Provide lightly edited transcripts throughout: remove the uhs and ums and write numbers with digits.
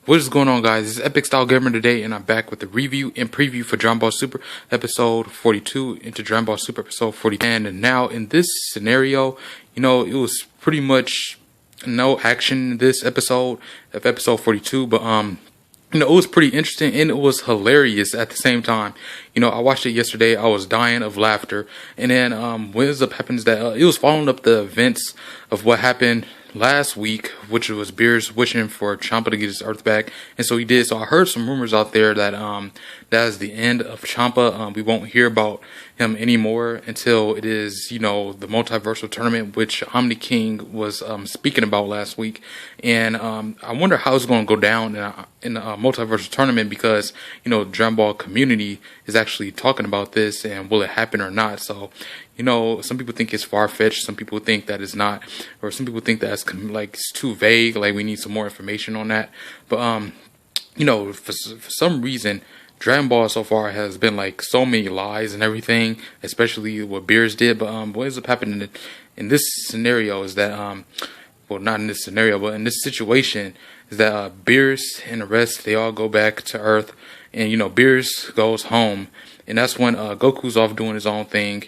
What is going on, guys? This is Epic Style Gamer today, and I'm back with the review and preview for Dragon Ball Super episode 42 into Dragon Ball Super episode 40. And now in this scenario, it was pretty much no action in this episode of episode 42, but it was pretty interesting and it was hilarious at the same time. I watched it yesterday. I was dying of laughter, and then what ends up happening is that it was following up the events of what happened last week, which was Beerus wishing for Champa to get his Earth back, and so he did. So I heard some rumors out there that that is the end of Champa. We won't hear about him anymore until it is the multiversal tournament, which Omni King was speaking about last week. And I wonder how it's going to go down in the multiversal tournament, because Dragon Ball community is actually talking about this, and will it happen or not. So some people think it's far-fetched, some people think that it's not, or some people think that it's too vague, like we need some more information on that. But for some reason, Dragon Ball so far has been like so many lies and everything, especially what Beerus did. But what ends up happening in this scenario is that well, not in this scenario, but in this situation, is that Beerus and the rest, they all go back to Earth, and Beerus goes home. And that's when Goku's off doing his own thing.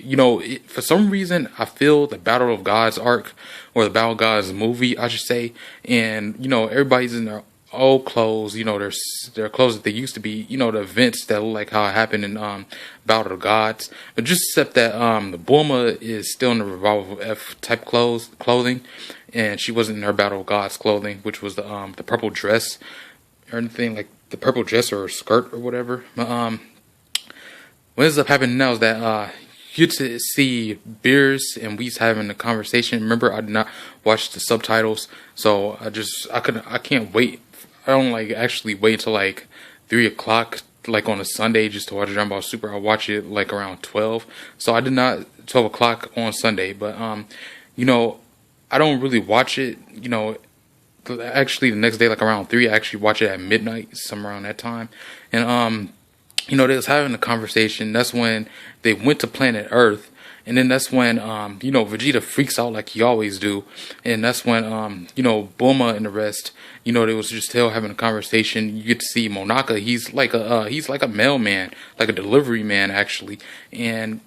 For some reason, I feel the Battle of Gods arc, or the Battle of Gods movie, I should say. And, everybody's in their old clothes, their clothes that they used to be, the events that look like how it happened in Battle of Gods. But just except that the Bulma is still in the Revival F type clothing. And she wasn't in her Battle of Gods clothing, which was the purple dress, or anything like the purple dress or skirt or whatever. What ends up happening now is that you get to see Beerus and Whis having a conversation. Remember, I did not watch the subtitles, so I can't wait. I don't actually wait until 3 o'clock, on a Sunday, just to watch Dragon Ball Super. I watch it around 12. So I did not 12 o'clock on Sunday, but I don't really watch it. Actually the next day, around 3, I actually watch it at midnight, somewhere around that time, and they was having a conversation. That's when they went to planet Earth. And then that's when, Vegeta freaks out like he always do. And that's when, Bulma and the rest, they was just still having a conversation. You get to see Monaka. He's like a mailman, like a delivery man, actually. And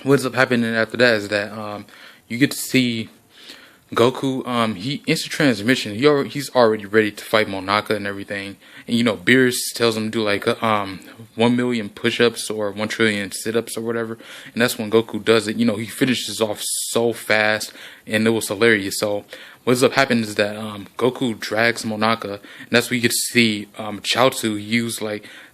what ends up happening after that is that, you get to see Goku, he instant transmission. He's already ready to fight Monaka and everything. And Beerus tells him to do 1 million push-ups or 1 trillion sit-ups or whatever. And that's when Goku does it. He finishes off so fast, and it was hilarious. So what ends up happening is that Goku drags Monaka, and that's where you get to see Chaozu use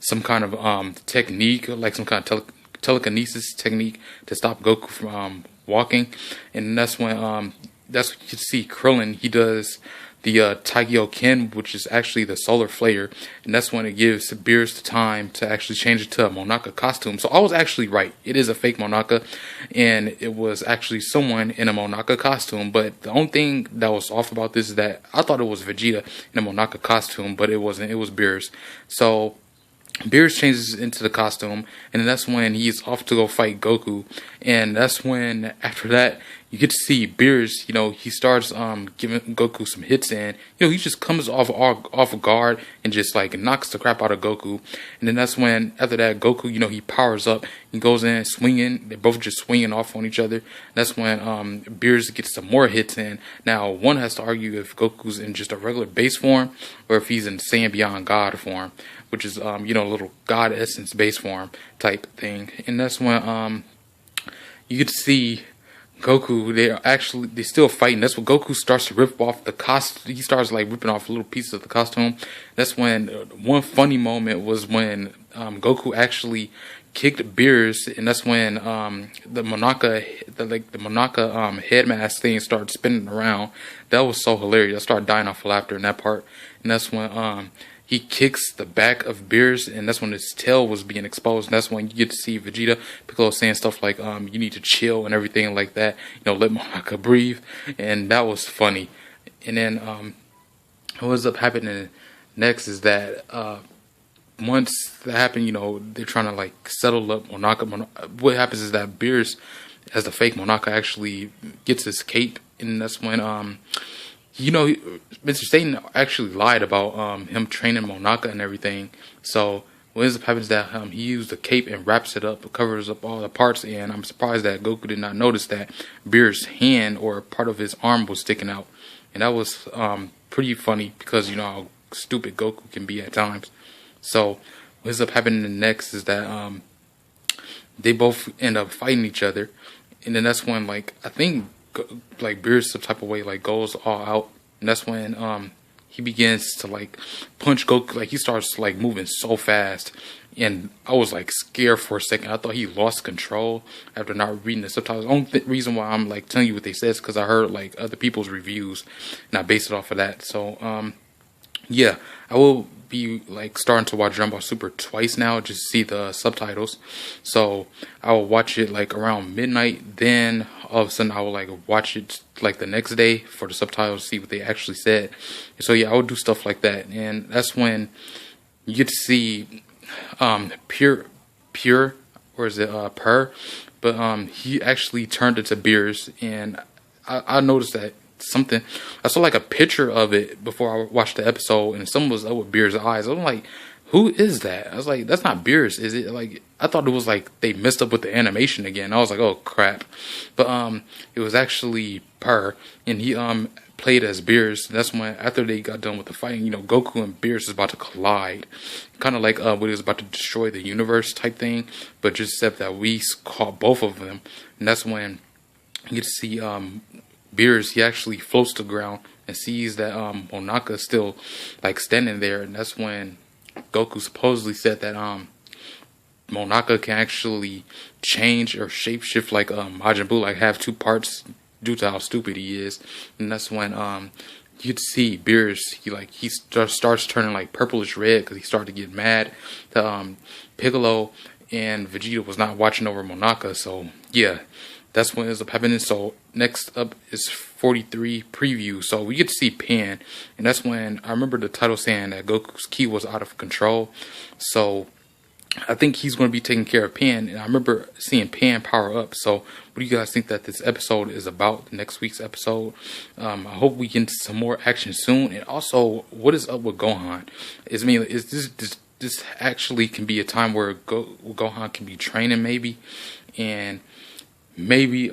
some kind of technique, some kind of telekinesis technique to stop Goku from walking. And that's when that's what you can see Krillin. He does the Taigyo Ken, which is actually the solar flare, and that's when it gives Beerus the time to actually change it to a Monaka costume. So I was actually right. It is a fake Monaka, and it was actually someone in a Monaka costume. But the only thing that was off about this is that I thought it was Vegeta in a Monaka costume, but it wasn't. It was Beerus. So Beerus changes into the costume, and then that's when he's off to go fight Goku. And that's when, after that, you get to see Beerus, he starts giving Goku some hits, and he just comes off guard and just knocks the crap out of Goku. And then that's when, after that, Goku, he powers up, he goes in swinging. They're both just swinging off on each other. That's when Beerus gets some more hits in. Now one has to argue if Goku's in just a regular base form, or if he's in Saiyan Beyond God form, which is a little God essence base form type thing. And that's when you get to see Goku, they still fighting. That's when Goku starts to rip off the costume. He starts ripping off little pieces of the costume. That's when one funny moment was when Goku actually kicked Beerus, and that's when the Monaka head mask thing started spinning around. That was so hilarious. I started dying off of laughter in that part. And that's when he kicks the back of Beerus, and that's when his tail was being exposed. And that's when you get to see Vegeta, Piccolo saying stuff like, you need to chill and everything like that. Let Monaka breathe. And that was funny. And then what ends up happening next is that once that happened, they're trying to settle up Monaka. What happens is that Beerus, as the fake Monaka, actually gets his cape, and that's when you know, Mr. Satan actually lied about him training Monaka and everything. So what ends up happening is that he used a cape and wraps it up, covers up all the parts, and I'm surprised that Goku did not notice that Beerus' hand or part of his arm was sticking out. And that was pretty funny because you know how stupid Goku can be at times. So what ends up happening next is that they both end up fighting each other, and then that's when, like, I think like Beerus some type of way like goes all out, and that's when he begins to like punch Goku. Like he starts like moving so fast, and I was like scared for a second. I thought he lost control after not reading the subtitles. The only reason why I'm like telling you what they said is because I heard like other people's reviews, and I based it off of that. So yeah, I will be like starting to watch Dragon Ball Super twice now just to see the subtitles. So I will watch it like around midnight, then all of a sudden I will like watch it like the next day for the subtitles, see what they actually said. So yeah, I would do stuff like that, and that's when you get to see pure, or is it purr, but he actually turned into Beerus, and I noticed that something. I saw like a picture of it before I watched the episode, and someone was up with Beerus' eyes. I'm like, who is that? I was like, that's not Beerus, is it? Like, I thought it was like they messed up with the animation again. I was like, oh crap. But it was actually Purr, and he played as Beerus. That's when, after they got done with the fighting, you know, Goku and Beerus is about to collide, kind of like when he was about to destroy the universe type thing, but just except that we caught both of them, and that's when you get to see Beerus. He actually floats to the ground and sees that Monaka is still like standing there, and that's when Goku supposedly said that Monaka can actually change or shapeshift like Majin Buu, like have two parts due to how stupid he is. And that's when you'd see Beerus, he starts turning like purplish red because he started to get mad that Piccolo and Vegeta was not watching over Monaka. So yeah, that's when it ends up happening. So next up is 43 preview. So we get to see Pan, and that's when I remember the title saying that Goku's ki was out of control. So I think he's going to be taking care of Pan, and I remember seeing Pan power up. So what do you guys think that this episode is about, next week's episode? I hope we get into some more action soon. And also, what is up with Gohan? Is this actually can be a time where Gohan can be training maybe, and maybe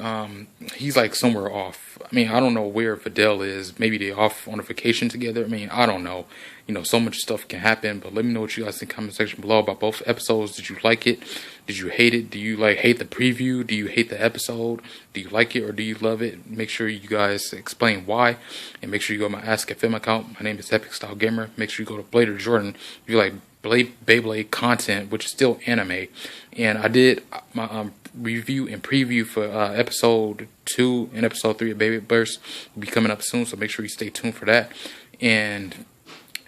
he's like somewhere off. I mean, I don't know where Fidel is. Maybe they off on a vacation together. I mean, I don't know. You know, so much stuff can happen. But let me know what you guys think in the comment section below about both episodes. Did you like it? Did you hate it? Do you like hate the preview? Do you hate the episode? Do you like it or do you love it? Make sure you guys explain why, and make sure you go to my Ask FM account. My name is Epic Style Gamer. Make sure you go to Blader Jordan if you like Beyblade content, which is still anime. And I did my review and preview for episode 2 and episode 3 of Baby Burst will be coming up soon, so make sure you stay tuned for that. And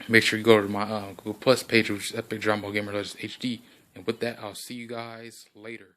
make sure you go to my Google Plus page, which is Epic Dragon Ball Gamer HD. And with that, I'll see you guys later.